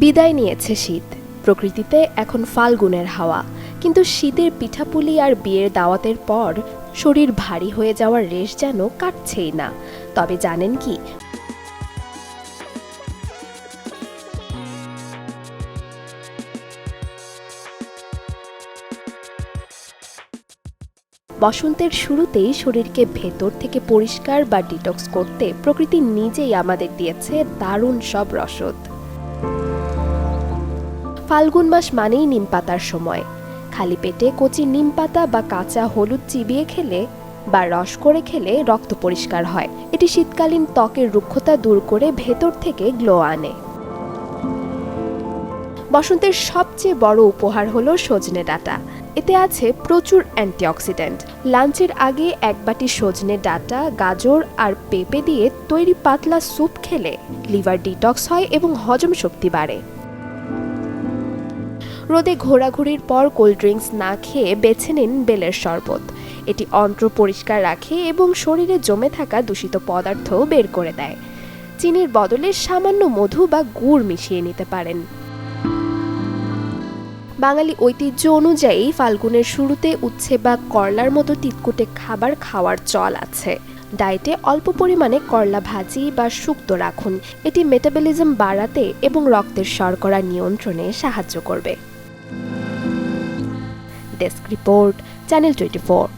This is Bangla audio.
বিদায় নিয়েছে শীত। প্রকৃতিতে এখন ফাল্গুনের হাওয়া, কিন্তু শীতের পিঠাপুলি আর বিয়ের দাওয়াতের পর শরীর ভারী হয়ে যাওয়ার রেশ যেন কাটছেই না। তবে জানেন কি, বসন্তের শুরুতেই শরীরকে ভেতর থেকে পরিষ্কার বা ডিটক্স করতে প্রকৃতি নিজেই আমাদের দিয়েছে দারুণ সব রসদ। ফাল্গুন মাস মানেই নিম পাতার সময়। খালি পেটে কচি নিম পাতা বা কাঁচা হলুদ চিবিয়ে খেলে বা রস করে খেলে রক্ত পরিষ্কার হয়। এটি শীতকালীন ত্বকের রুক্ষতা দূর করে ভেতর থেকে গ্লো আনে। বসন্তের সবচেয়ে বড় উপহার হলো সজনে ডাঁটা। এতে আছে প্রচুর অ্যান্টিঅক্সিডেন্ট। লাঞ্চের আগে এক বাটি সজনে ডাঁটা, গাজর আর পেঁপে দিয়ে তৈরি পাতলা স্যুপ খেলে লিভার ডিটক্স হয় এবং হজম শক্তি বাড়ে। রোদে ঘোরাঘুরির পর কোল্ড ড্রিঙ্কস না খেয়ে বেছে নিন বেলের শরবত। এটি অন্ত্র পরিষ্কার রাখে এবং শরীরে জমে থাকা দূষিত পদার্থ বের করে দেয়। চিনির বদলে সামান্য মধু বা গুড় মিশিয়ে নিতে পারেন। বাঙালি ঐতিহ্য অনুযায়ী ফাল্গুনের শুরুতে উচ্ছে বা করলার মতো তিতকুটে খাবার খাওয়ার চল আছে। ডায়েটে অল্প পরিমাণে করলা ভাজি বা শুক্তো রাখুন। এটি মেটাবলিজম বাড়াতে এবং রক্তের শর্করা নিয়ন্ত্রণে সাহায্য করবে। Desk report, channel 24।